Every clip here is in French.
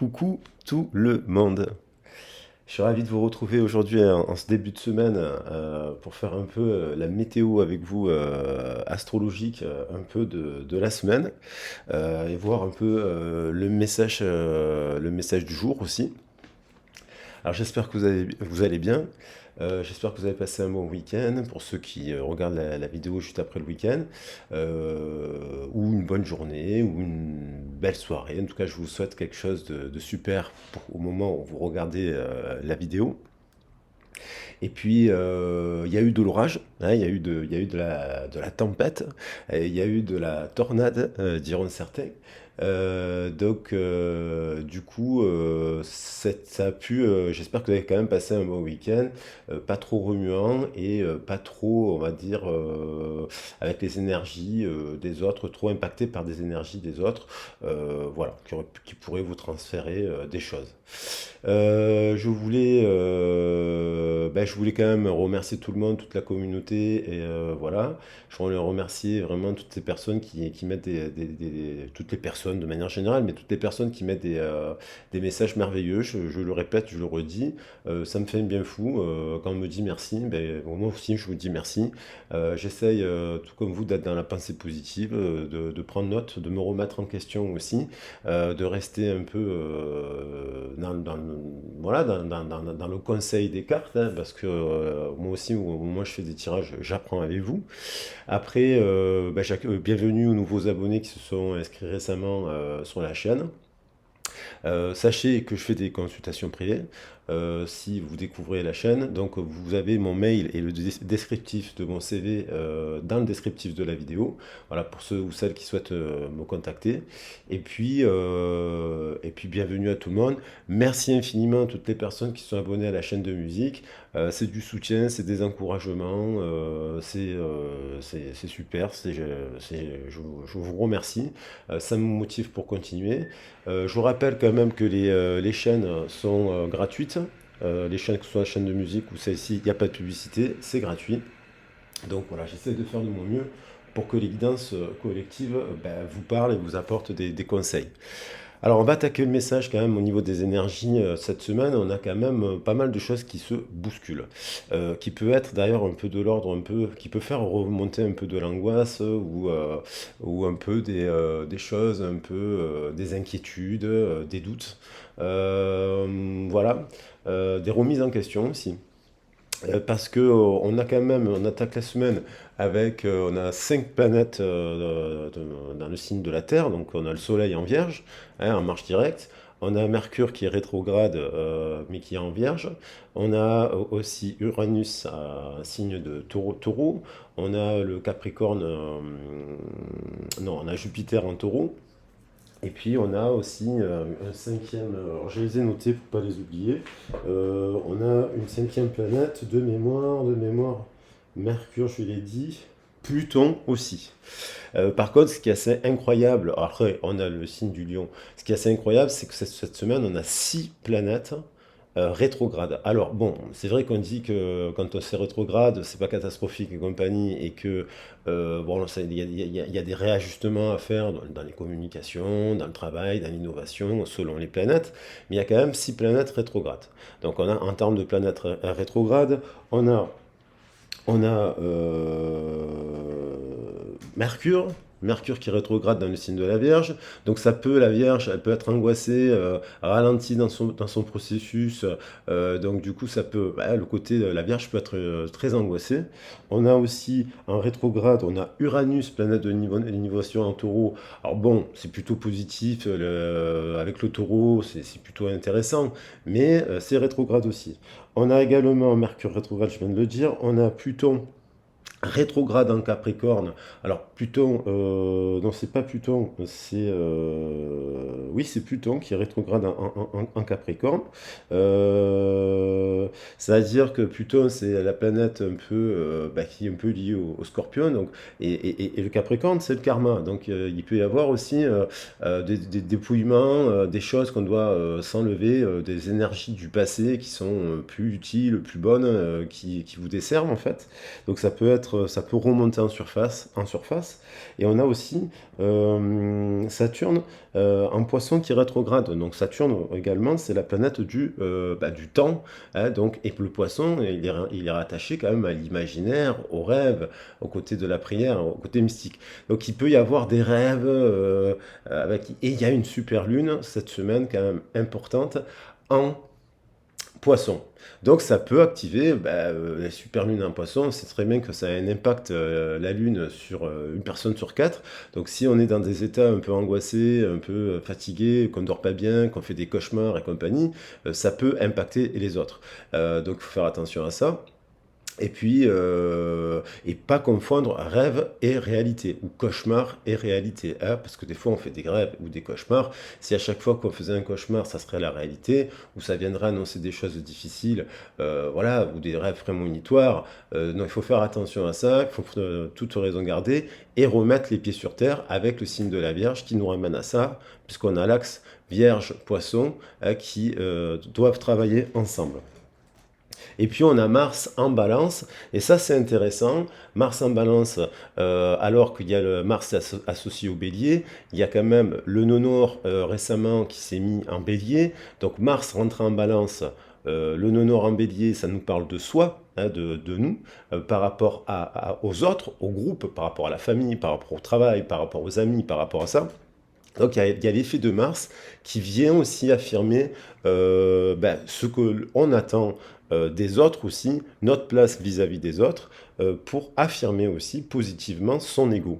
Coucou tout le monde. Je suis ravi de vous retrouver aujourd'hui en ce début de semaine pour faire un peu la météo avec vous astrologique un peu de la semaine et voir un peu le message du jour aussi. Alors j'espère que vous allez bien. J'espère que vous avez passé un bon week-end pour ceux qui regardent la vidéo juste après le week-end, ou une bonne journée, ou une belle soirée. En tout cas, je vous souhaite quelque chose de super au moment où vous regardez la vidéo. Et puis, il y a eu de l'orage, hein, il y a eu de la tempête, et il y a eu de la tornade, diront certains. Du coup, ça a pu, j'espère que vous avez quand même passé un bon week-end, pas trop remuant et pas trop, on va dire, avec les énergies des autres, trop impacté par des énergies des autres, voilà, qui pourraient vous transférer des choses. Je voulais quand même remercier tout le monde, toute la communauté, et voilà. Je voulais remercier vraiment toutes ces personnes qui mettent toutes les personnes de manière générale, mais toutes les personnes qui mettent des messages merveilleux. Je le répète, je le redis, ça me fait un bien fou. Quand on me dit merci, bon, moi aussi je vous dis merci. J'essaye, tout comme vous, d'être dans la pensée positive, de prendre note, de me remettre en question aussi, de rester un peu voilà, dans le conseil des cartes, hein, parce que moi aussi, au moment où je fais des tirages, j'apprends avec vous. Après, bienvenue aux nouveaux abonnés qui se sont inscrits récemment sur la chaîne. Sachez que je fais des consultations privées si vous découvrez la chaîne. Donc vous avez mon mail et le descriptif de mon CV dans le descriptif de la vidéo. Voilà, pour ceux ou celles qui souhaitent me contacter. Et puis bienvenue à tout le monde. Merci infiniment à toutes les personnes qui sont abonnées à la chaîne de musique. C'est du soutien, c'est des encouragements, c'est super, je vous remercie. Ça me motive pour continuer. Je vous rappelle quand même que les chaînes sont gratuites. Les chaînes, que ce soit la chaîne de musique ou celle-ci, il n'y a pas de publicité, c'est gratuit. Donc voilà, j'essaie de faire de mon mieux pour que les guidances collectives vous parlent et vous apportent des conseils. Alors on va attaquer le message quand même au niveau des énergies cette semaine. On a quand même pas mal de choses qui se bousculent, qui peut être d'ailleurs un peu de l'ordre, un peu, qui peut faire remonter un peu de l'angoisse ou un peu des choses, un peu des inquiétudes, des doutes. Voilà. Des remises en question aussi. Parce que on a quand même, on attaque la semaine avec, on a 5 planètes dans le signe de la Terre, donc on a le Soleil en Vierge, hein, en marche directe. On a Mercure qui est rétrograde, mais qui est en Vierge. On a aussi Uranus, signe de Taureau. On a le Capricorne, non, on a Jupiter en Taureau. Et puis on a aussi un cinquième, alors je les ai notés pour ne pas les oublier. On a une cinquième planète de mémoire, Mercure, je l'ai dit, Pluton aussi. Par contre, ce qui est assez incroyable, après on a le signe du lion, ce qui est assez incroyable, c'est que cette semaine, on a 6 planètes rétrogrades. Alors bon, c'est vrai qu'on dit que quand c'est rétrograde, c'est pas catastrophique et compagnie, et que bon, il y a des réajustements à faire dans les communications, dans le travail, dans l'innovation, selon les planètes, mais il y a quand même 6 planètes rétrogrades. Donc on a, en termes de planètes rétrogrades, on a Mercure. Mercure qui rétrograde dans le signe de la Vierge. Donc la Vierge, elle peut être angoissée, ralentie dans son processus. Donc du coup, le côté de la Vierge peut être très angoissé. On a aussi en rétrograde, on a Uranus, planète de l'innovation en taureau. Alors bon, c'est plutôt positif, avec le taureau, c'est plutôt intéressant, mais c'est rétrograde aussi. On a également Mercure rétrograde, je viens de le dire. On a Pluton rétrograde en Capricorne. Alors Pluton, non, c'est pas Pluton, oui, c'est Pluton qui est rétrograde en Capricorne. C'est-à-dire que Pluton, c'est la planète un peu qui est un peu liée au Scorpion, donc, et le Capricorne, c'est le karma. Donc il peut y avoir aussi des dépouillements, des choses qu'on doit s'enlever, des énergies du passé qui sont plus utiles, plus bonnes, qui vous desservent en fait. Donc ça peut être ça peut remonter en surface. Et on a aussi Saturne en Poisson qui rétrograde. Donc Saturne également, c'est la planète du temps, hein, donc, et le Poisson, il est rattaché quand même à l'imaginaire, au rêve, au côté de la prière, au côté mystique. Donc il peut y avoir des rêves et il y a une super lune cette semaine quand même importante en Poisson. Donc ça peut activer la super lune en Poisson. C'est très bien que ça a un impact, la lune, sur une personne sur quatre. Donc si on est dans des états un peu angoissés, un peu fatigués, qu'on ne dort pas bien, qu'on fait des cauchemars et compagnie, ça peut impacter les autres. Donc il faut faire attention à ça. Et puis, et pas confondre rêve et réalité, ou cauchemar et réalité, hein, parce que des fois on fait des rêves ou des cauchemars. Si à chaque fois qu'on faisait un cauchemar, ça serait la réalité, ou ça viendrait annoncer des choses difficiles, voilà, ou des rêves prémonitoires, non, il faut faire attention à ça, il faut toute raison garder, et remettre les pieds sur terre avec le signe de la Vierge qui nous ramène à ça, puisqu'on a l'axe Vierge-Poisson qui doivent travailler ensemble. Et puis on a Mars en balance, et ça c'est intéressant. Mars en balance, alors qu'il y a le Mars associé au bélier, il y a quand même le nœud nord récemment qui s'est mis en bélier. Donc Mars rentre en balance, le nœud nord en bélier, ça nous parle de soi, hein, de nous, par rapport aux autres, au groupe, par rapport à la famille, par rapport au travail, par rapport aux amis, par rapport à ça. Donc il y a l'effet de Mars qui vient aussi affirmer ce qu'on attend des autres aussi, notre place vis-à-vis des autres, pour affirmer aussi positivement son ego.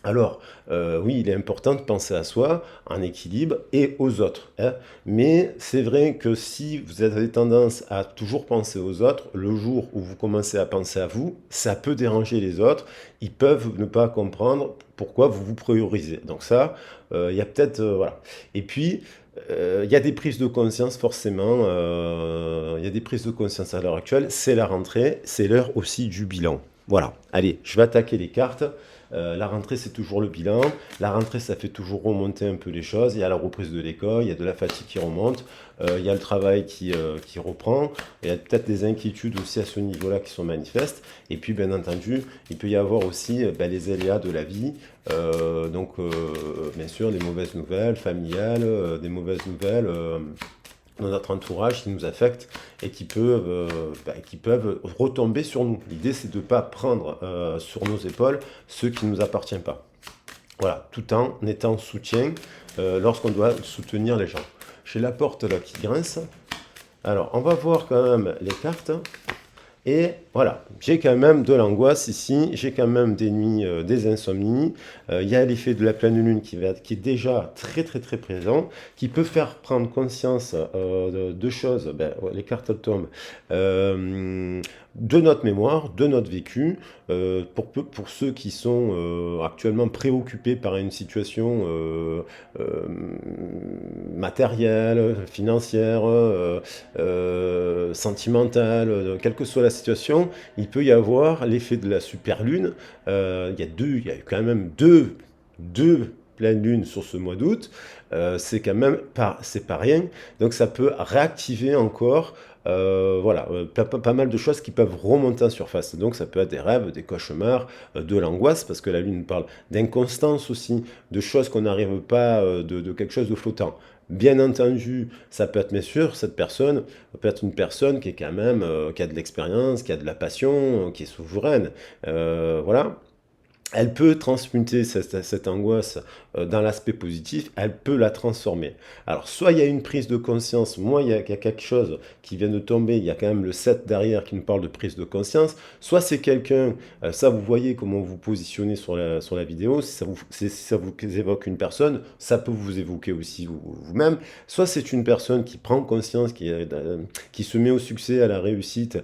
Alors, oui, il est important de penser à soi, en équilibre, et aux autres, hein. Mais c'est vrai que si vous avez tendance à toujours penser aux autres, le jour où vous commencez à penser à vous, ça peut déranger les autres. Ils peuvent ne pas comprendre pourquoi vous vous priorisez. Donc ça, il y a peut-être... voilà. Et puis, il y a des prises de conscience forcément. Il y a des prises de conscience à l'heure actuelle. C'est la rentrée, c'est l'heure aussi du bilan. Voilà, allez, je vais attaquer les cartes. La rentrée, c'est toujours le bilan. La rentrée, ça fait toujours remonter un peu les choses. Il y a la reprise de l'école, il y a de la fatigue qui remonte, il y a le travail qui reprend. Il y a peut-être des inquiétudes aussi à ce niveau-là qui sont manifestes. Et puis, bien entendu, il peut y avoir aussi les aléas de la vie. Bien sûr, des mauvaises nouvelles familiales, des mauvaises nouvelles dans notre entourage qui nous affectent et qui peuvent retomber sur nous. L'idée, c'est de ne pas prendre sur nos épaules ce qui ne nous appartient pas. Voilà, tout en étant soutien lorsqu'on doit soutenir les gens. J'ai la porte là qui grince. Alors, on va voir quand même les cartes. Et voilà, j'ai quand même de l'angoisse ici, j'ai quand même des nuits, des insomnies. Il y a l'effet de la pleine lune qui est déjà très très très présent, qui peut faire prendre conscience de choses, les cartes elles tombent, de notre mémoire, de notre vécu, pour ceux qui sont actuellement préoccupés par une situation matérielle, financière, sentimentale, quelle que soit la situation, il peut y avoir l'effet de la super lune. Il y a quand même deux pleines lunes sur ce mois d'août. C'est quand même c'est pas rien. Donc ça peut réactiver encore pas mal de choses qui peuvent remonter en surface. Donc ça peut être des rêves, des cauchemars, de l'angoisse, parce que la lune parle d'inconstance aussi, de choses qu'on n'arrive pas, de quelque chose de flottant. Bien entendu, ça peut être, bien sûr, cette personne peut être une personne qui est quand même, qui a de l'expérience, qui a de la passion, qui est souveraine. Voilà. Elle peut transmuter cette angoisse dans l'aspect positif, elle peut la transformer. Alors, soit il y a une prise de conscience, moi il y a quelque chose qui vient de tomber, il y a quand même le 7 derrière qui nous parle de prise de conscience, soit c'est quelqu'un, ça vous voyez comment vous positionnez sur la vidéo, si ça vous évoque une personne, ça peut vous évoquer aussi vous-même, soit c'est une personne qui prend conscience, qui se met au succès, à la réussite,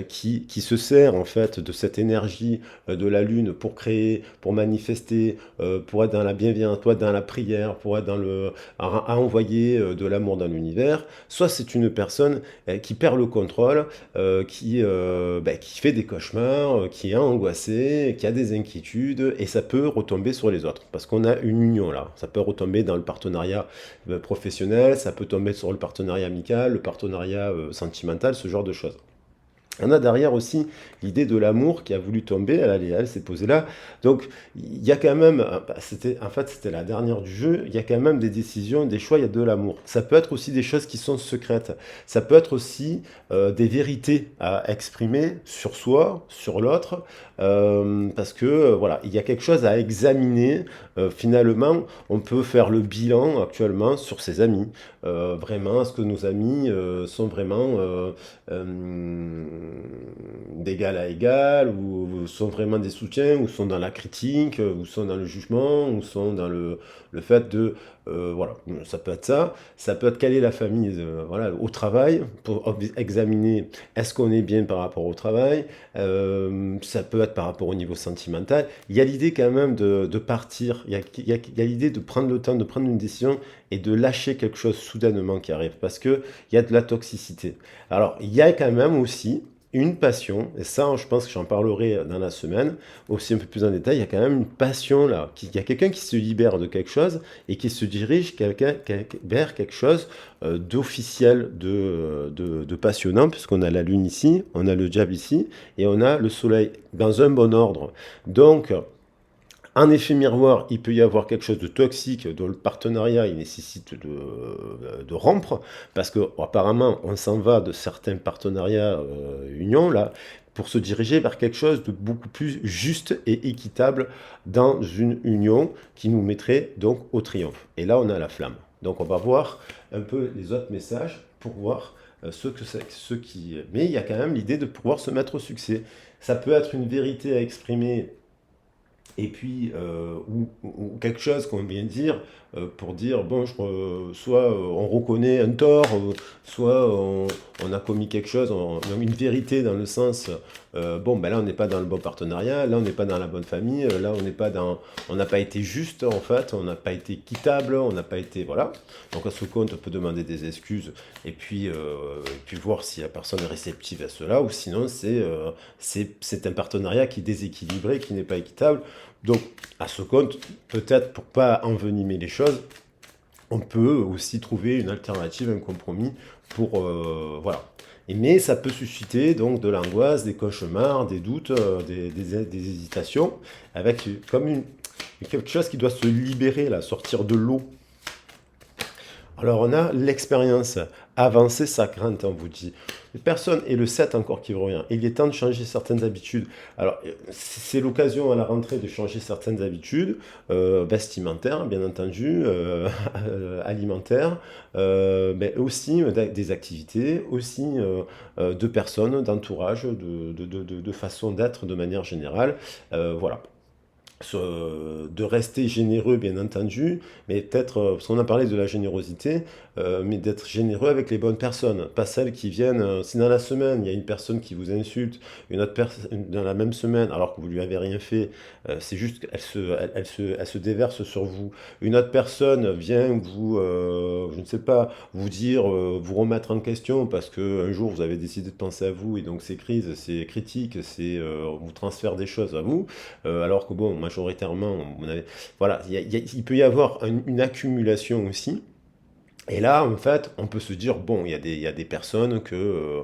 qui se sert en fait de cette énergie de la lune pour créer, pour manifester, pour être dans la bienveillance, pour être dans la prière, pour être à envoyer de l'amour dans l'univers. Soit c'est une personne qui perd le contrôle, qui fait des cauchemars, qui est angoissée, qui a des inquiétudes, et ça peut retomber sur les autres, parce qu'on a une union là. Ça peut retomber dans le partenariat professionnel, ça peut tomber sur le partenariat amical, le partenariat sentimental, ce genre de choses. On a derrière aussi l'idée de l'amour qui a voulu tomber, elle s'est posée là. Donc il y a quand même, en fait c'était la dernière du jeu, il y a quand même des décisions, des choix, il y a de l'amour. Ça peut être aussi des choses qui sont secrètes. Ça peut être aussi des vérités à exprimer sur soi, sur l'autre, parce que voilà, il y a quelque chose à examiner. Finalement, on peut faire le bilan actuellement sur ses amis. Vraiment, est-ce que nos amis sont vraiment d'égal à égal, ou sont vraiment des soutiens, ou sont dans la critique, ou sont dans le jugement, ou sont dans le fait de... voilà, ça peut être ça. Ça peut être quelle est la famille voilà, au travail, pour examiner est-ce qu'on est bien par rapport au travail. Ça peut être par rapport au niveau sentimental. Il y a l'idée quand même de partir, il y a l'idée de prendre le temps, de prendre une décision et de lâcher quelque chose soudainement qui arrive, parce qu'il y a de la toxicité. Alors, il y a quand même aussi une passion, et ça, je pense que j'en parlerai dans la semaine, aussi un peu plus en détail, il y a quand même une passion là. Il y a quelqu'un qui se libère de quelque chose et qui se dirige vers quelque chose d'officiel, de passionnant, puisqu'on a la lune ici, on a le diable ici, et on a le soleil dans un bon ordre. Donc, en effet miroir, il peut y avoir quelque chose de toxique dont le partenariat il nécessite de rompre, parce que apparemment on s'en va de certains partenariats unions là pour se diriger vers quelque chose de beaucoup plus juste et équitable dans une union qui nous mettrait donc au triomphe. Et là on a la flamme. Donc on va voir un peu les autres messages pour voir ce que c'est, ce qui. Mais il y a quand même l'idée de pouvoir se mettre au succès. Ça peut être une vérité à exprimer et puis ou quelque chose qu'on vient de dire pour dire bon soit on reconnaît un tort, soit on a commis quelque chose, on a une vérité dans le sens bon ben là on n'est pas dans le bon partenariat, là on n'est pas dans la bonne famille, là on n'est pas dans, on n'a pas été juste en fait, on n'a pas été équitable, on n'a pas été voilà. Donc à ce compte on peut demander des excuses et puis voir si la personne est réceptive à cela, ou sinon c'est un partenariat qui est déséquilibré, qui n'est pas équitable. Donc, à ce compte, peut-être pour pas envenimer les choses, on peut aussi trouver une alternative, un compromis pour voilà. Mais ça peut susciter donc de l'angoisse, des cauchemars, des doutes, des hésitations, avec comme quelque chose qui doit se libérer, là, sortir de l'eau. Alors on a l'expérience, avancer sa crainte, on vous dit. Les personnes, et le 7 encore qui revient, il est temps de changer certaines habitudes. Alors c'est l'occasion à la rentrée de changer certaines habitudes, vestimentaires bien entendu, alimentaires, mais aussi des activités, aussi de personnes, d'entourage, de façon d'être de manière générale. Voilà, de rester généreux, bien entendu, mais peut-être, parce qu'on a parlé de la générosité, mais d'être généreux avec les bonnes personnes, pas celles qui viennent, si dans la semaine, il y a une personne qui vous insulte, une autre personne, dans la même semaine, alors que vous lui avez rien fait, c'est juste elle se déverse sur vous. Une autre personne vient vous, je ne sais pas, vous dire, vous remettre en question, parce qu'un jour, vous avez décidé de penser à vous, et donc ces crises, ces critiques, on vous transfère des choses à vous, alors que bon, majoritairement, voilà, il peut y avoir une accumulation aussi. Et là, en fait, on peut se dire, bon, il y a des personnes que,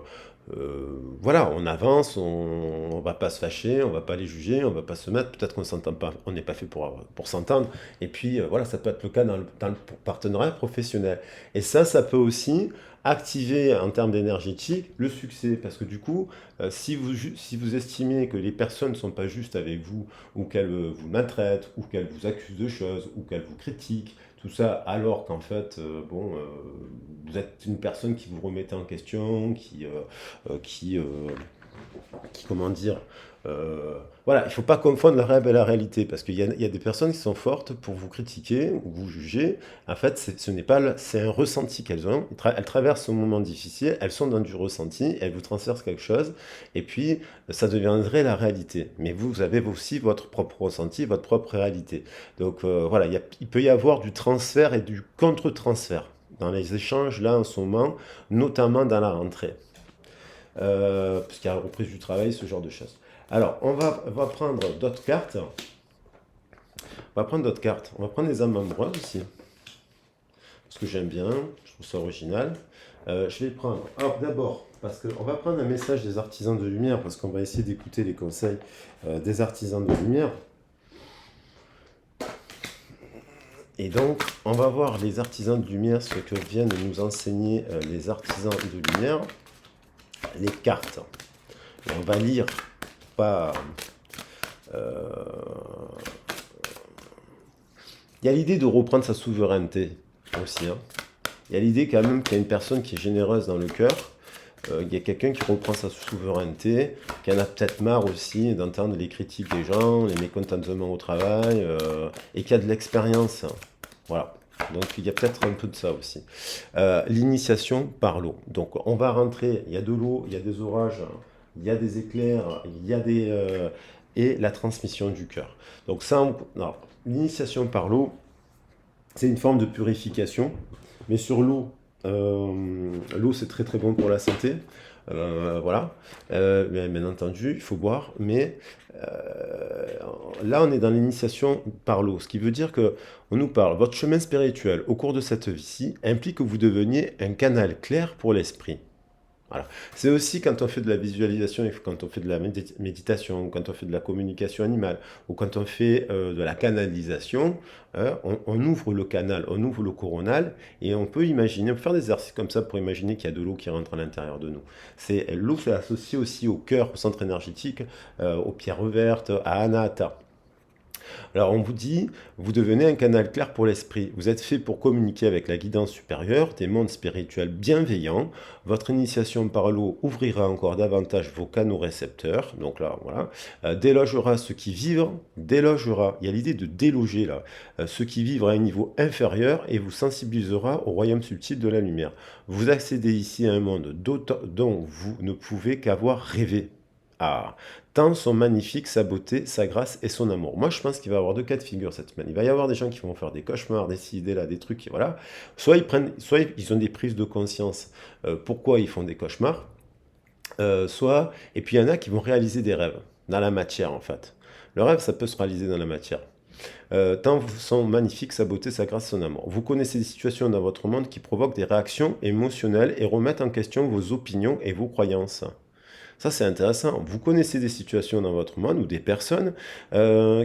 voilà, on avance, on va pas se fâcher, on va pas les juger, on va pas se mettre, peut-être qu'on s'entend pas, on n'est pas fait pour s'entendre. Et puis, voilà, ça peut être le cas dans le partenariat professionnel. Et ça peut aussi activer en termes d'énergétique le succès. Parce que du coup, si vous estimez que les personnes ne sont pas justes avec vous, ou qu'elles vous maltraitent, ou qu'elles vous accusent de choses, ou qu'elles vous critiquent, tout ça, alors qu'en fait, bon, vous êtes une personne qui vous remettez en question, qui, comment dire, voilà, il ne faut pas confondre le rêve et la réalité, parce qu'il y a des personnes qui sont fortes pour vous critiquer ou vous juger. En fait, ce n'est pas, c'est un ressenti qu'elles ont. Elles traversent un moment difficile, elles sont dans du ressenti, elles vous transfèrent quelque chose, et puis ça deviendrait la réalité. Mais vous avez aussi votre propre ressenti, votre propre réalité. Donc voilà, il peut y avoir du transfert et du contre-transfert dans les échanges là en ce moment, notamment dans la rentrée. Puisqu'il y a la reprise du travail, ce genre de choses. Alors, on va prendre d'autres cartes. On va prendre d'autres cartes. On va prendre les âmes amoureuses aussi. Parce que j'aime bien. Je trouve ça original. Je vais prendre, alors d'abord, parce qu'on va prendre un message des artisans de lumière, parce qu'on va essayer d'écouter les conseils des artisans de lumière. Et donc, on va voir les artisans de lumière, ce que viennent nous enseigner les artisans de lumière, les cartes. Et on va lire, pas... Il y a l'idée de reprendre sa souveraineté aussi. Hein. Il y a l'idée quand même qu'il y a une personne qui est généreuse dans le cœur. Il y a quelqu'un qui reprend sa souveraineté, qui en a peut-être marre aussi d'entendre les critiques des gens, les mécontentements au travail, et qui a de l'expérience. Voilà. Donc il y a peut-être un peu de ça aussi. L'initiation par l'eau. Donc on va rentrer, il y a de l'eau, il y a des orages, il y a des éclairs, il y a des... et la transmission du cœur. Donc ça, l'initiation par l'eau, c'est une forme de purification. Mais sur l'eau, l'eau c'est très très bon pour la santé. Voilà. Bien entendu, il faut boire. Mais là, on est dans l'initiation par l'eau. Ce qui veut dire que on nous parle, votre chemin spirituel au cours de cette vie-ci implique que vous deveniez un canal clair pour l'esprit. Voilà. C'est aussi quand on fait de la visualisation, quand on fait de la méditation, quand on fait de la communication animale, ou quand on fait de la canalisation, on ouvre le canal, on ouvre le coronal, et on peut imaginer, on peut faire des exercices comme ça pour imaginer qu'il y a de l'eau qui rentre à l'intérieur de nous. L'eau, c'est associé aussi au cœur, au centre énergétique, aux pierres vertes, à Anahata. Alors on vous dit, vous devenez un canal clair pour l'esprit. Vous êtes fait pour communiquer avec la guidance supérieure, des mondes spirituels bienveillants. Votre initiation par l'eau ouvrira encore davantage vos canaux récepteurs. Donc là, voilà. Délogera ceux qui vivent, délogera, il y a l'idée de déloger là, ceux qui vivent à un niveau inférieur et vous sensibilisera au royaume subtil de la lumière. Vous accédez ici à un monde dont vous ne pouvez qu'avoir rêvé. Ah, tant sont magnifiques sa beauté, sa grâce et son amour. Moi, je pense qu'il va y avoir deux cas de figure cette semaine. Il va y avoir des gens qui vont faire des cauchemars, des idées là, des trucs, voilà. Soit ils ont des prises de conscience. Pourquoi ils font des cauchemars. Et puis il y en a qui vont réaliser des rêves dans la matière en fait. Le rêve, ça peut se réaliser dans la matière. Tant sont magnifiques sa beauté, sa grâce, son amour. Vous connaissez des situations dans votre monde qui provoquent des réactions émotionnelles et remettent en question vos opinions et vos croyances. Ça, c'est intéressant. Vous connaissez des situations dans votre monde ou des personnes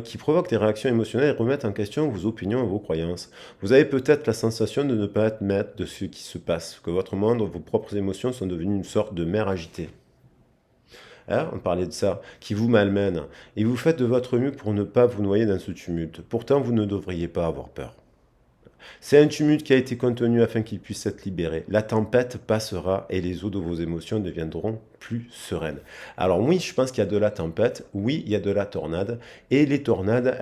qui provoquent des réactions émotionnelles et remettent en question vos opinions et vos croyances. Vous avez peut-être la sensation de ne pas être maître de ce qui se passe, que votre monde, vos propres émotions sont devenues une sorte de mer agitée. Hein, on parlait de ça, qui vous malmène. Et vous faites de votre mieux pour ne pas vous noyer dans ce tumulte. Pourtant, vous ne devriez pas avoir peur. C'est un tumulte qui a été contenu afin qu'il puisse être libéré. La tempête passera et les eaux de vos émotions deviendront plus sereines. Alors oui, je pense qu'il y a de la tempête, oui, il y a de la tornade. Et les tornades,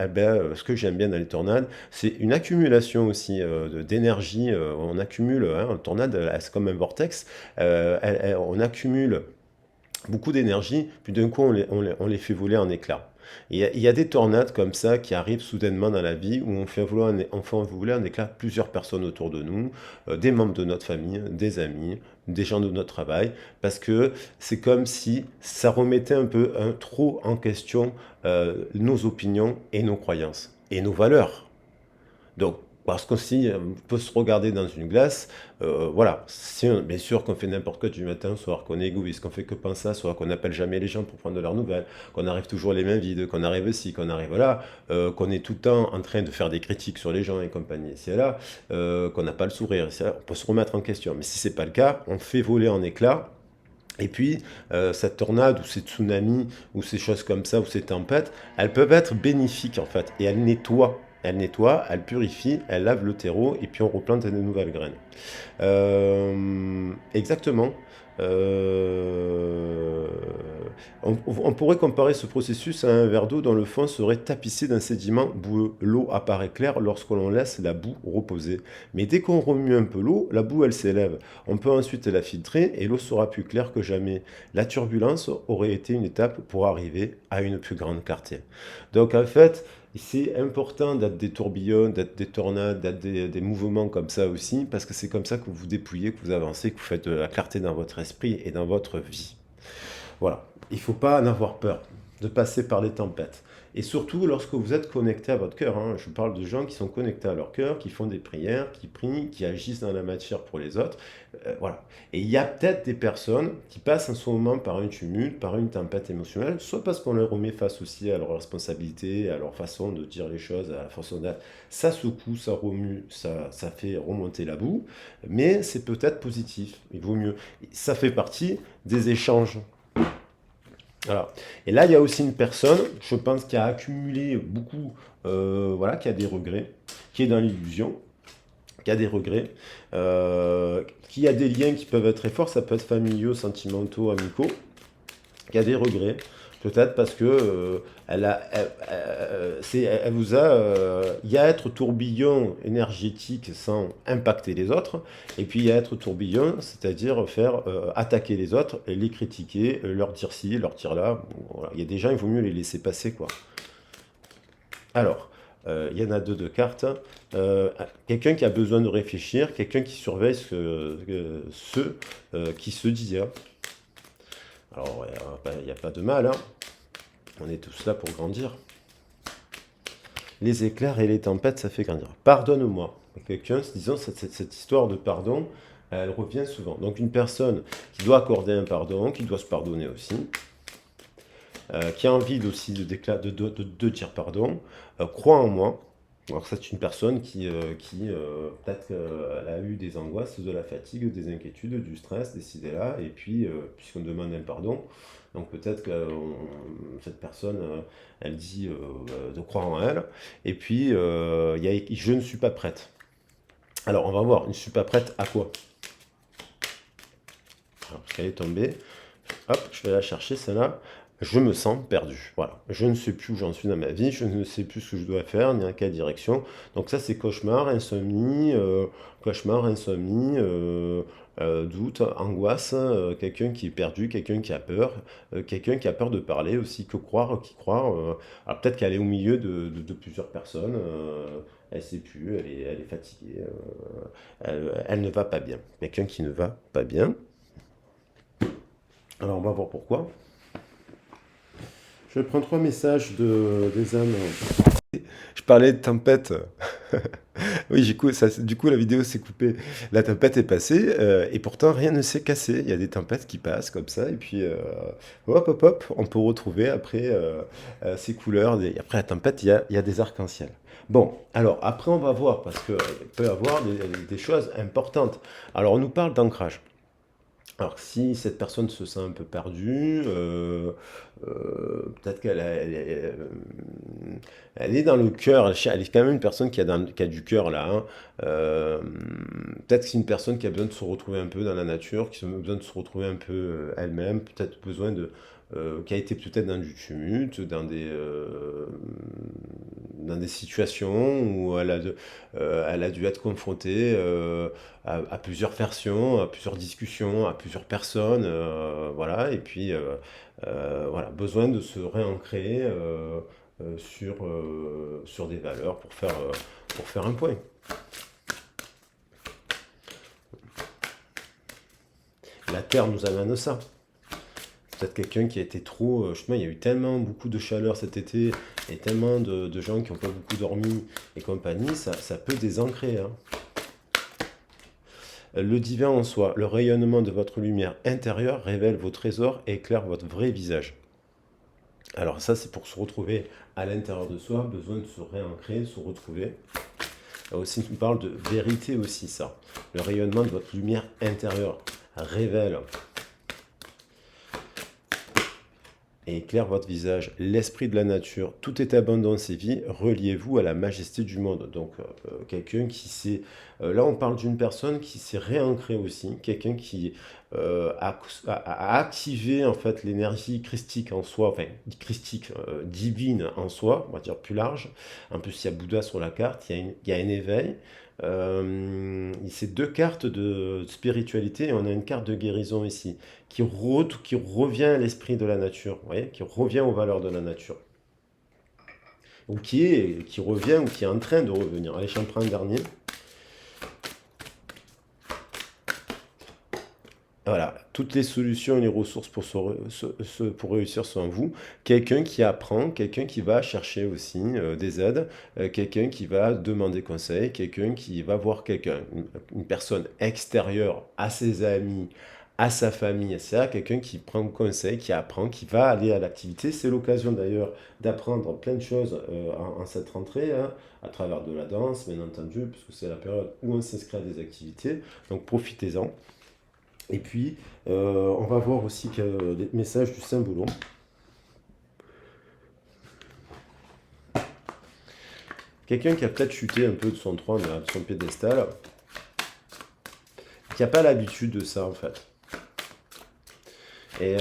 ce que j'aime bien dans les tornades, c'est une accumulation aussi d'énergie. On accumule, une tornade, c'est comme un vortex, on accumule beaucoup d'énergie, puis d'un coup on les fait voler en éclats. Il y a des tornades comme ça qui arrivent soudainement dans la vie où on fait voler en éclats plusieurs personnes autour de nous, des membres de notre famille, des amis, des gens de notre travail, parce que c'est comme si ça remettait un peu trop en question nos opinions et nos croyances et nos valeurs. Donc, parce qu'aussi, on peut se regarder dans une glace, voilà, bien sûr qu'on fait n'importe quoi du matin au soir, qu'on est égoïste, qu'on fait que penser à soi, qu'on n'appelle jamais les gens pour prendre de leurs nouvelles, qu'on arrive toujours les mains vides, qu'on arrive ici, qu'on arrive là, qu'on est tout le temps en train de faire des critiques sur les gens et compagnie, ici et là, qu'on n'a pas le sourire, ici et là, on peut se remettre en question. Mais si c'est pas le cas, on fait voler en éclats. Et puis, cette tornade ou ces tsunamis ou ces choses comme ça ou ces tempêtes, elles peuvent être bénéfiques en fait et elles nettoient. Elle nettoie, elle purifie, elle lave le terreau et puis on replante de nouvelles graines. Exactement. On pourrait comparer ce processus à un verre d'eau dont le fond serait tapissé d'un sédiment boueux. L'eau apparaît claire lorsque l'on laisse la boue reposer. Mais dès qu'on remue un peu l'eau, la boue elle s'élève. On peut ensuite la filtrer et l'eau sera plus claire que jamais. La turbulence aurait été une étape pour arriver à une plus grande clarté. Donc en fait, c'est important d'être des tourbillons, d'être des tornades, d'être des mouvements comme ça aussi, parce que c'est comme ça que vous vous dépouillez, que vous avancez, que vous faites de la clarté dans votre esprit et dans votre vie. Voilà. Il ne faut pas en avoir peur de passer par les tempêtes. Et surtout lorsque vous êtes connecté à votre cœur, hein. Je parle de gens qui sont connectés à leur cœur, qui font des prières, qui prient, qui agissent dans la matière pour les autres. Voilà. Et il y a peut-être des personnes qui passent en ce moment par un tumulte, par une tempête émotionnelle, soit parce qu'on les remet face aussi à leurs responsabilités, à leur façon de dire les choses, à la façon d'être. Ça secoue, ça remue, ça fait remonter la boue, mais c'est peut-être positif. Il vaut mieux. Ça fait partie des échanges. Voilà. Et là, il y a aussi une personne, je pense, qui a accumulé beaucoup, voilà, qui a des regrets, qui est dans l'illusion, qui a des regrets, qui a des liens qui peuvent être très forts, ça peut être familiaux, sentimentaux, amicaux, qui a des regrets. Peut-être parce que elle vous a. Il y a être tourbillon énergétique sans impacter les autres, et puis il y a être tourbillon, c'est-à-dire faire attaquer les autres, et les critiquer, leur dire ci, leur dire là. Bon, voilà. Il y a des gens, il vaut mieux les laisser passer, quoi. Alors, il y en a deux de cartes. Quelqu'un qui a besoin de réfléchir, quelqu'un qui surveille ceux qui se disent, hein. Alors, il n'y a pas de mal, hein. On est tous là pour grandir. Les éclairs et les tempêtes, ça fait grandir. Pardonne-moi. Quelqu'un, disons, cette histoire de pardon, elle revient souvent. Donc, une personne qui doit accorder un pardon, qui doit se pardonner aussi, qui a envie aussi de dire pardon, croit en moi. Alors, c'est une personne qui peut-être qu'elle a eu des angoisses, de la fatigue, des inquiétudes, du stress, des ci, des là, et puis, puisqu'on demande un pardon, donc peut-être que cette personne, elle dit de croire en elle, et puis il y a je ne suis pas prête. Alors, on va voir, je ne suis pas prête à quoi? Alors, parce qu'elle est tombée, hop, je vais la chercher, celle-là. Je me sens perdu. Voilà. Je ne sais plus où j'en suis dans ma vie, je ne sais plus ce que je dois faire, ni dans quelle direction. Donc ça, c'est cauchemar, insomnie, doute, angoisse, quelqu'un qui est perdu, quelqu'un qui a peur, quelqu'un qui a peur de parler aussi, que croire, qui croire. Alors peut-être qu'elle est au milieu de plusieurs personnes, elle ne sait plus, elle est fatiguée, elle ne va pas bien. Quelqu'un qui ne va pas bien. Alors on va voir pourquoi. Je prends trois messages des âmes. Je parlais de tempête. Oui, du coup, la vidéo s'est coupée. La tempête est passée et pourtant rien ne s'est cassé. Il y a des tempêtes qui passent comme ça et puis hop, hop, hop, on peut retrouver après ces couleurs. Après la tempête, il y a des arcs-en-ciel. Bon, alors après on va voir parce qu'il peut y avoir des choses importantes. Alors on nous parle d'ancrage. Alors, si cette personne se sent un peu perdue, peut-être elle est dans le cœur, elle est quand même une personne qui a du cœur là, hein. Peut-être que c'est une personne qui a besoin de se retrouver un peu dans la nature, qui a besoin de se retrouver un peu elle-même, peut-être besoin qui a été peut-être dans du tumulte, dans des situations où elle a dû être confrontée à plusieurs versions, à plusieurs discussions, à plusieurs personnes, voilà, et puis voilà, besoin de se réancrer sur des valeurs pour faire un point. La Terre nous amène ça. Peut-être quelqu'un qui a été trop. Justement, il y a eu tellement beaucoup de chaleur cet été et tellement de gens qui n'ont pas beaucoup dormi et compagnie, ça peut désancrer, hein. Le divin en soi, le rayonnement de votre lumière intérieure révèle vos trésors et éclaire votre vrai visage. Alors ça, c'est pour se retrouver à l'intérieur de soi, besoin de se réancrer, de se retrouver. Aussi, on parle de vérité aussi, ça. Le rayonnement de votre lumière intérieure révèle et éclaire votre visage, l'esprit de la nature, tout est abondance et vie, reliez-vous à la majesté du monde. Donc, quelqu'un qui s'est... là, on parle d'une personne qui s'est réancrée aussi, quelqu'un qui a activé, en fait, l'énergie christique en soi, enfin, christique, divine en soi, on va dire plus large. En plus, il y a Bouddha sur la carte, il y a un éveil. C'est deux cartes de spiritualité et on a une carte de guérison ici qui revient à l'esprit de la nature, vous voyez, qui revient aux valeurs de la nature, ou qui revient ou qui est en train de revenir. Allez, j'en prends un dernier. Voilà, toutes les solutions et les ressources pour, pour réussir sont en vous. Quelqu'un qui apprend, quelqu'un qui va chercher aussi des aides, quelqu'un qui va demander conseil, quelqu'un qui va voir quelqu'un, une personne extérieure à ses amis, à sa famille, etc. Quelqu'un qui prend conseil, qui apprend, qui va aller à l'activité. C'est l'occasion d'ailleurs d'apprendre plein de choses en cette rentrée, hein, à travers de la danse, bien entendu, puisque c'est la période où on s'inscrit à des activités. Donc profitez-en. Et puis, on va voir aussi que les messages du Saint-Boulon. Quelqu'un qui a peut-être chuté un peu de son trône, de son piédestal, qui n'a pas l'habitude de ça en fait. Et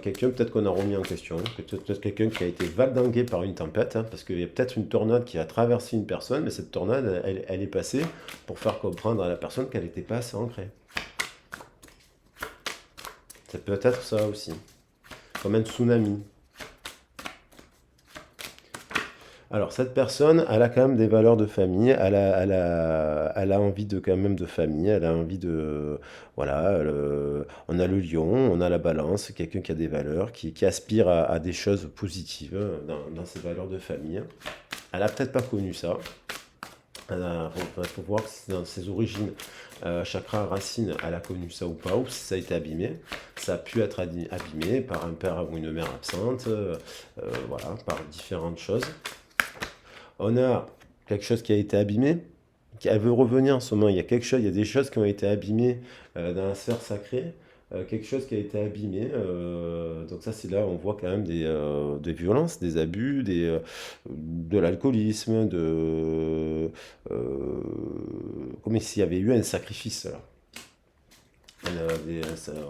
quelqu'un peut-être qu'on a remis en question, peut-être quelqu'un qui a été valdingué par une tempête, hein, parce qu'il y a peut-être une tornade qui a traversé une personne, mais cette tornade, elle est passée pour faire comprendre à la personne qu'elle n'était pas assez ancrée. Ça peut être ça aussi, comme un tsunami. Alors, cette personne, elle a quand même des valeurs de famille, elle a envie de quand même de famille, elle a envie de... Voilà, on a le lion, on a la balance, quelqu'un qui a des valeurs, qui aspire à des choses positives dans ses valeurs de famille. Elle a peut-être pas connu ça. Il faut voir si dans ses origines, chakra racine, elle a connu ça ou pas, ou si ça a été abîmé. Ça a pu être abîmé par un père ou une mère absente, voilà, par différentes choses. On a quelque chose qui a été abîmé, elle veut revenir en ce moment. Il y a des choses qui ont été abîmées dans la sphère sacrée, quelque chose qui a été abîmé. Donc ça, c'est là où on voit quand même des violences, des abus, de l'alcoolisme, comme s'il y avait eu un sacrifice là.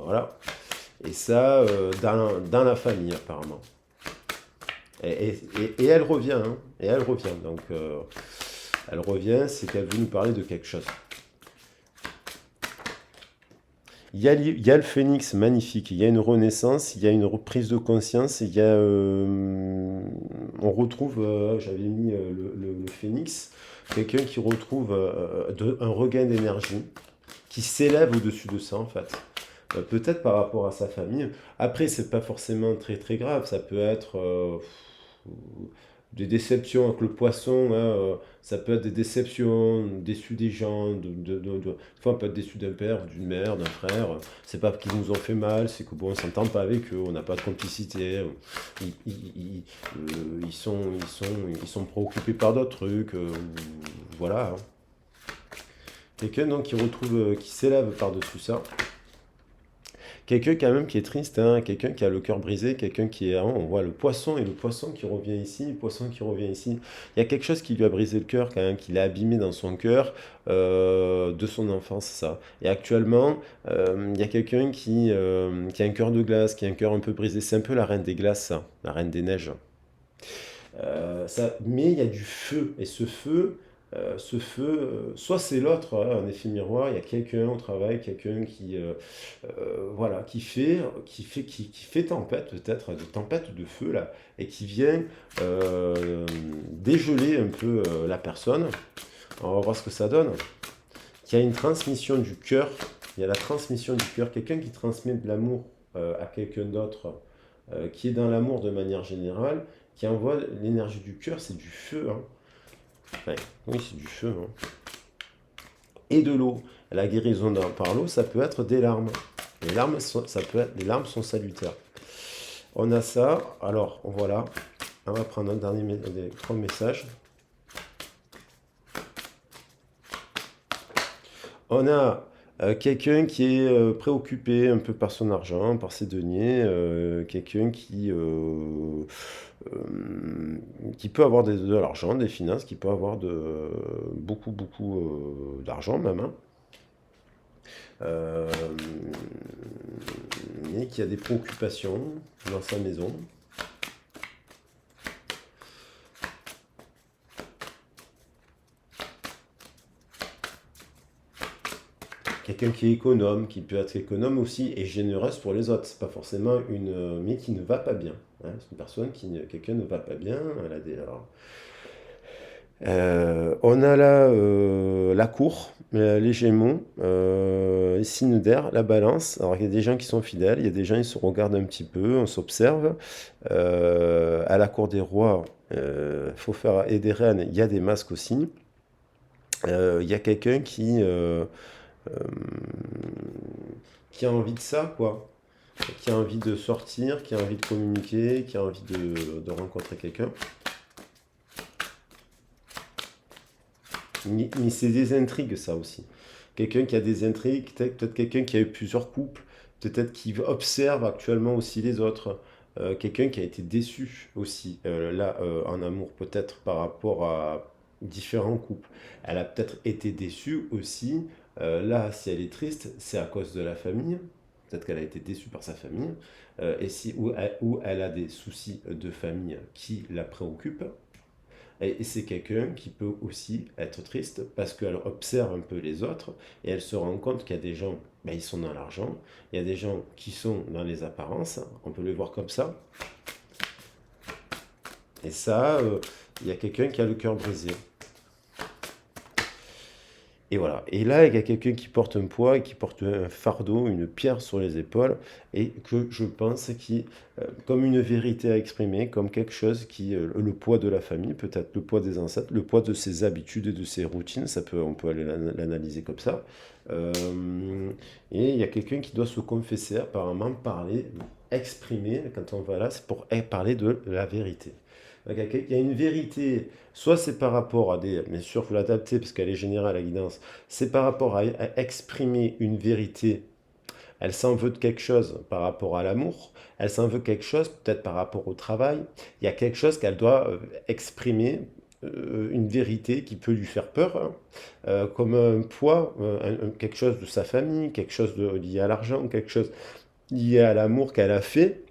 Voilà. Et ça, dans la famille apparemment. Et elle revient, hein, et elle revient. Donc, elle revient, c'est qu'elle veut nous parler de quelque chose. Il y a le phénix magnifique, il y a une renaissance, il y a une reprise de conscience, il y a, on retrouve, j'avais mis le phénix, quelqu'un qui retrouve un regain d'énergie, qui s'élève au-dessus de ça en fait. Peut-être par rapport à sa famille. Après, c'est pas forcément très très grave, ça peut être des déceptions avec le poisson, hein, ça peut être des déceptions, déçus des gens, des fois on peut être déçu d'un père, d'une mère, d'un frère, c'est pas qu'ils nous ont fait mal, c'est que bon, on s'entend pas avec eux, on n'a pas de complicité, ils sont préoccupés par d'autres trucs, voilà. Hein. Quelqu'un donc qui retrouve, qui s'élève par-dessus ça. Quelqu'un quand même qui est triste, hein, quelqu'un qui a le cœur brisé, quelqu'un qui est... hein, on voit le poisson et le poisson qui revient ici, le poisson qui revient ici. Il y a quelque chose qui lui a brisé le cœur quand même, qui l'a abîmé dans son cœur de son enfance, ça. Et actuellement, il y a quelqu'un qui a un cœur de glace, qui a un cœur un peu brisé. C'est un peu la reine des glaces, ça, la reine des neiges. Mais il y a du feu, et ce feu, soit c'est l'autre, hein, un effet miroir, il y a quelqu'un au travail, quelqu'un voilà, qui fait tempête peut-être, de tempête de feu là, et qui vient dégeler un peu la personne. On va voir ce que ça donne. Il y a une transmission du cœur, il y a la transmission du cœur, quelqu'un qui transmet de l'amour à quelqu'un d'autre, qui est dans l'amour de manière générale, qui envoie l'énergie du cœur, c'est du feu. Hein. Enfin, oui, c'est du feu. Hein. Et de l'eau. La guérison par l'eau, ça peut être des larmes. Les larmes sont salutaires. On a ça. Alors, voilà. On va prendre un dernier des 3 messages. On a quelqu'un qui est préoccupé un peu par son argent, par ses deniers, quelqu'un qui peut avoir de l'argent, des finances, qui peut avoir beaucoup, beaucoup d'argent même, hein. Mais qui a des préoccupations dans sa maison. Quelqu'un qui est économe, qui peut être économe aussi et généreuse pour les autres. C'est pas forcément mais qui ne va pas bien. Hein. C'est une personne quelqu'un ne va pas bien. Elle a On a là la cour, les Gémeaux, les signes d'air, la balance. Alors il y a des gens qui sont fidèles, il y a des gens qui se regardent un petit peu, on s'observe. À la cour des rois, faut faire et des reines, il y a des masques aussi. Il y a quelqu'un euh, qui a envie de ça, quoi. Qui a envie de sortir, qui a envie de communiquer, qui a envie de rencontrer quelqu'un. Mais c'est des intrigues, ça aussi. Quelqu'un qui a des intrigues, peut-être quelqu'un qui a eu plusieurs couples, peut-être qui observe actuellement aussi les autres. Quelqu'un qui a été déçu aussi, là, en amour, peut-être par rapport à différents couples. Elle a peut-être été déçue aussi. Là, si elle est triste, c'est à cause de la famille. Peut-être qu'elle a été déçue par sa famille. Ou elle a des soucis de famille qui la préoccupent. Et c'est quelqu'un qui peut aussi être triste parce qu'elle observe un peu les autres et elle se rend compte qu'il y a des gens, ben, ils sont dans l'argent, il y a des gens qui sont dans les apparences, on peut les voir comme ça. Et ça, il y a quelqu'un qui a le cœur brisé. Et voilà. Et là, il y a quelqu'un qui porte un poids, et qui porte un fardeau, une pierre sur les épaules, et que je pense qui, comme une vérité à exprimer, comme quelque chose qui, le poids de la famille, peut-être le poids des ancêtres, le poids de ses habitudes et de ses routines, ça peut, on peut aller l'analyser comme ça. Euh, et il y a quelqu'un qui doit se confesser, apparemment, parler, exprimer, quand on va là, c'est pour parler de la vérité. Donc, il y a une vérité, soit c'est par rapport à des, bien sûr, il faut l'adapter parce qu'elle est générale, la guidance, c'est par rapport à exprimer une vérité. Elle s'en veut de quelque chose par rapport à l'amour, elle s'en veut quelque chose peut-être par rapport au travail. Il y a quelque chose qu'elle doit exprimer, une vérité qui peut lui faire peur, hein, comme un poids, quelque chose de sa famille, quelque chose lié à l'argent, quelque chose lié à l'amour qu'elle a fait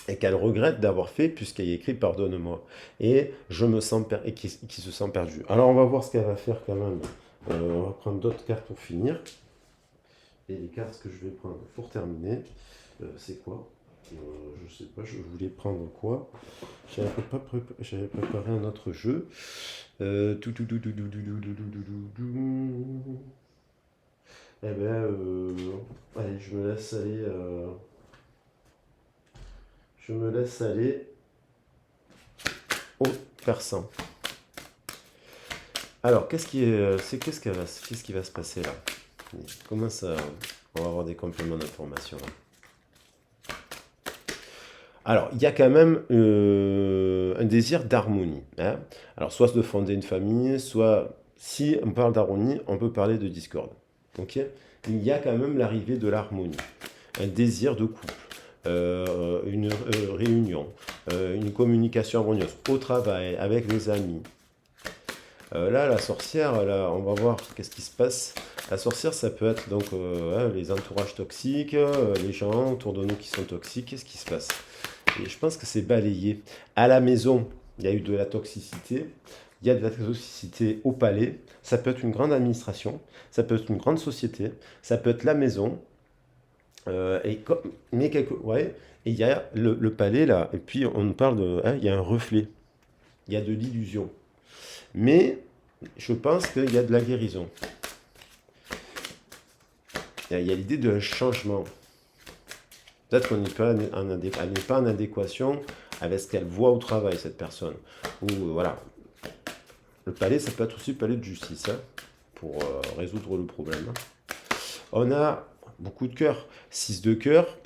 et qu'elle regrette d'avoir fait puisqu'elle y écrit pardonne-moi et je me sens et qui se sent perdue. Alors on va voir ce qu'elle va faire quand même. On va prendre d'autres cartes pour finir. Et les cartes que je vais prendre pour terminer, c'est quoi? Je sais pas, je voulais prendre quoi? J'avais préparé un autre jeu. Eh ben, allez, je me laisse aller au persan. Alors, qu'est-ce qui va se passer là? Comment ça, on va avoir des compléments d'information là. Alors, il y a quand même un désir d'harmonie, hein. Alors, soit de fonder une famille, soit, si on parle d'harmonie, on peut parler de discorde. Ok? Il y a quand même l'arrivée de l'harmonie, un désir de couple, une réunion, une communication harmonieuse au travail, avec les amis. Là, la sorcière, là, on va voir qu'est-ce qui se passe. La sorcière, ça peut être donc les entourages toxiques, les gens autour de nous qui sont toxiques. Qu'est-ce qui se passe? Et je pense que c'est balayé. À la maison, il y a eu de la toxicité. Il y a de la toxicité au palais. Ça peut être une grande administration. Ça peut être une grande société. Ça peut être la maison. Ouais. Et il y a le palais là. Et puis on parle de. Hein, il y a un reflet. Il y a de l'illusion. Mais je pense qu'il y a de la guérison. Il y a l'idée d'un changement. Peut-être qu'on n'est pas elle n'est pas en adéquation avec ce qu'elle voit au travail, cette personne. Ou voilà. Le palais, ça peut être aussi le palais de justice, hein, pour résoudre le problème. On a beaucoup de cœurs. 6 de cœur,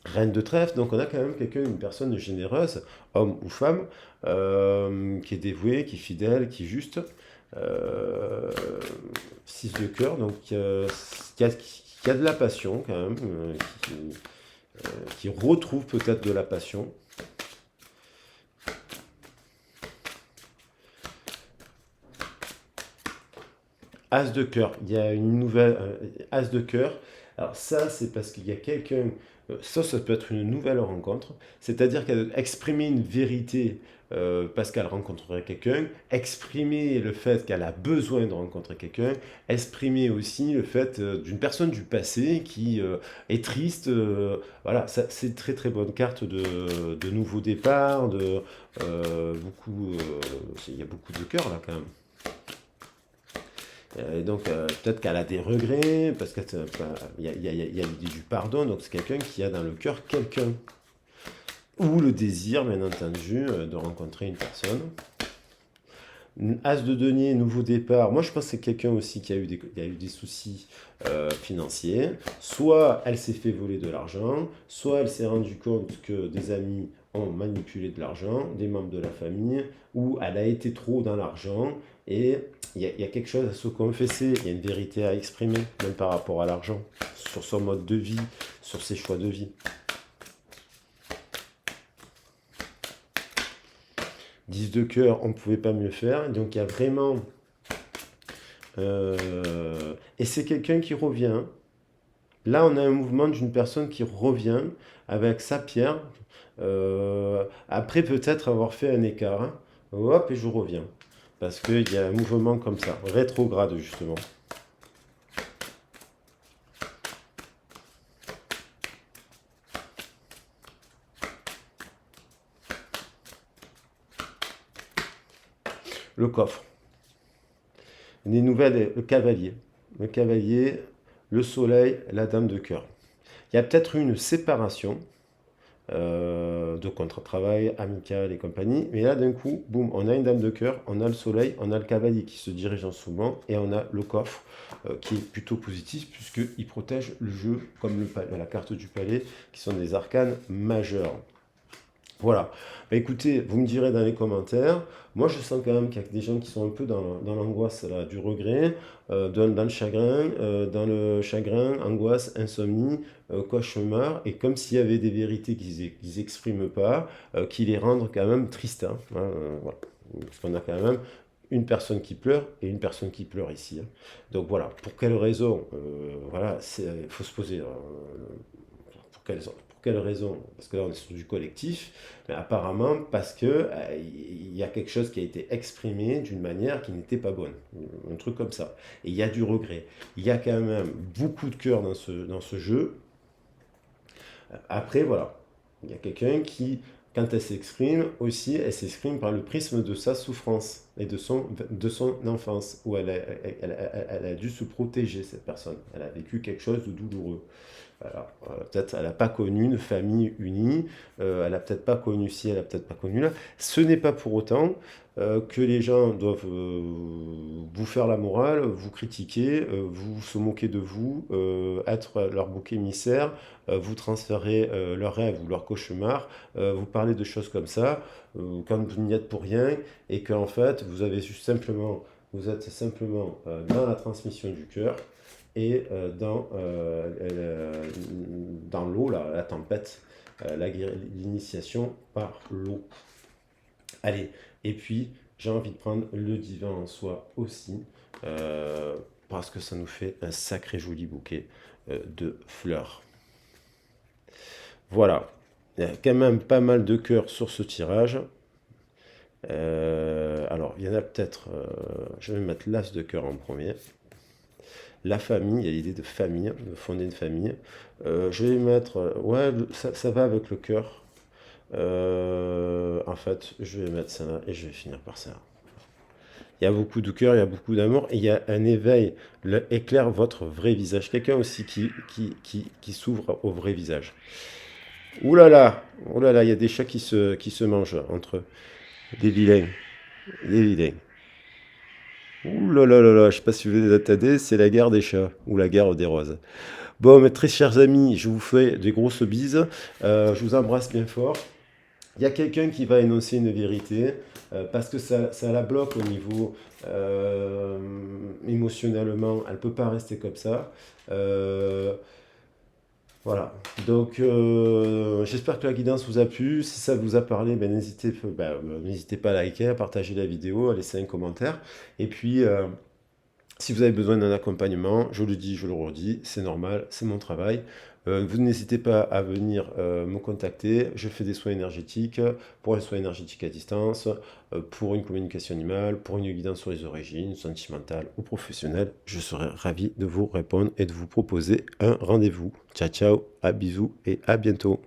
reine de trèfle. Donc on a quand même une personne généreuse, homme ou femme, qui est dévouée, qui est fidèle, qui est juste. 6 de cœur, donc qui a de la passion quand même, qui retrouve peut-être de la passion. As de cœur, il y a une nouvelle As de cœur. Alors ça, c'est parce qu'il y a quelqu'un, ça peut être une nouvelle rencontre, c'est-à-dire qu'elle exprimer une vérité parce qu'elle rencontrerait quelqu'un, exprimer le fait qu'elle a besoin de rencontrer quelqu'un, exprimer aussi le fait d'une personne du passé qui est triste. Voilà, ça, c'est une très très bonne carte de nouveau départ, beaucoup, il y a beaucoup de cœur là quand même. Et donc, peut-être qu'elle a des regrets, parce qu'il y a l'idée du pardon, donc c'est quelqu'un qui a dans le cœur quelqu'un. Ou le désir, bien entendu, de rencontrer une personne. As de denier, nouveau départ. Moi, je pense que c'est quelqu'un aussi qui a eu des soucis financiers. Soit elle s'est fait voler de l'argent, soit elle s'est rendu compte que des amis ont manipulé de l'argent, des membres de la famille, ou elle a été trop dans l'argent. Et il y a quelque chose à se confesser, il y a une vérité à exprimer, même par rapport à l'argent, sur son mode de vie, sur ses choix de vie. 10 de cœur, on ne pouvait pas mieux faire. Donc il y a vraiment... et c'est quelqu'un qui revient. Là, on a un mouvement d'une personne qui revient avec sa pierre. Après peut-être avoir fait un écart. Hein. Hop, et je reviens. Parce qu'il y a un mouvement comme ça, rétrograde justement. Le coffre. Des nouvelles, le cavalier. Le cavalier, le soleil, la dame de cœur. Il y a peut-être une séparation de contrat de travail, amical et compagnie. Mais là, d'un coup, boum, on a une dame de cœur, on a le soleil, on a le cavalier qui se dirige en ce moment, et on a le coffre qui est plutôt positif puisqu'il protège le jeu, comme la carte du palais, qui sont des arcanes majeurs. Voilà. Bah, écoutez, vous me direz dans les commentaires. Moi, je sens quand même qu'il y a des gens qui sont un peu dans l'angoisse là, du regret, dans le chagrin, angoisse, insomnie, cauchemar, et comme s'il y avait des vérités qu'ils n'expriment pas, qui les rendent quand même tristes. Hein. Voilà. Parce qu'on a quand même une personne qui pleure et une personne qui pleure ici. Hein. Donc voilà, pour quelle raison voilà, il faut se poser pour quelle raison? Parce que là, on est sur du collectif, mais apparemment parce que il y a quelque chose qui a été exprimé d'une manière qui n'était pas bonne, un truc comme ça. Et il y a du regret. Il y a quand même beaucoup de cœur dans ce jeu. Après, voilà, il y a quelqu'un qui, quand elle s'exprime aussi, elle s'exprime par le prisme de sa souffrance et de son enfance, où elle a dû se protéger, cette personne. Elle a vécu quelque chose de douloureux. Voilà. Peut-être elle n'a pas connu une famille unie, elle n'a peut-être pas connu ci, elle n'a peut-être pas connu là. Ce n'est pas pour autant que les gens doivent vous faire la morale, vous critiquer, vous se moquer de vous, être leur bouc émissaire, vous transférer leurs rêves ou leurs cauchemars, vous parler de choses comme ça, quand vous n'y êtes pour rien, et qu'en fait vous êtes simplement dans la transmission du cœur et dans l'eau, la tempête, l'initiation par l'eau. Allez, et puis j'ai envie de prendre le divin en soi aussi, parce que ça nous fait un sacré joli bouquet de fleurs. Voilà, il y a quand même pas mal de cœurs sur ce tirage. Alors, il y en a peut-être, je vais mettre l'as de cœur en premier. La famille, il y a l'idée de famille, de fonder une famille. Je vais mettre, ouais, ça va avec le cœur. En fait, je vais mettre ça là et je vais finir par ça. Il y a beaucoup de cœur, il y a beaucoup d'amour, et il y a un éveil, éclaire votre vrai visage. Quelqu'un aussi qui s'ouvre au vrai visage. Ouh là là, il y a des chats qui se mangent entre eux. Des vilains, des vilains. Ouh là là, je sais pas si vous avez attendez, c'est la guerre des chats, ou la guerre des roses. Bon, mes très chers amis, je vous fais des grosses bises, je vous embrasse bien fort. Il y a quelqu'un qui va énoncer une vérité, parce que ça la bloque au niveau émotionnellement, elle ne peut pas rester comme ça. Voilà, donc j'espère que la guidance vous a plu. Si ça vous a parlé, ben, n'hésitez pas à liker, à partager la vidéo, à laisser un commentaire. Et puis, Si vous avez besoin d'un accompagnement, je le dis, je le redis, c'est normal, c'est mon travail. Vous n'hésitez pas à venir me contacter. Je fais des soins énergétiques, pour les soins énergétiques à distance, pour une communication animale, pour une guidance sur les origines, sentimentale ou professionnelle. Je serai ravi de vous répondre et de vous proposer un rendez-vous. Ciao, ciao, à bisous et à bientôt.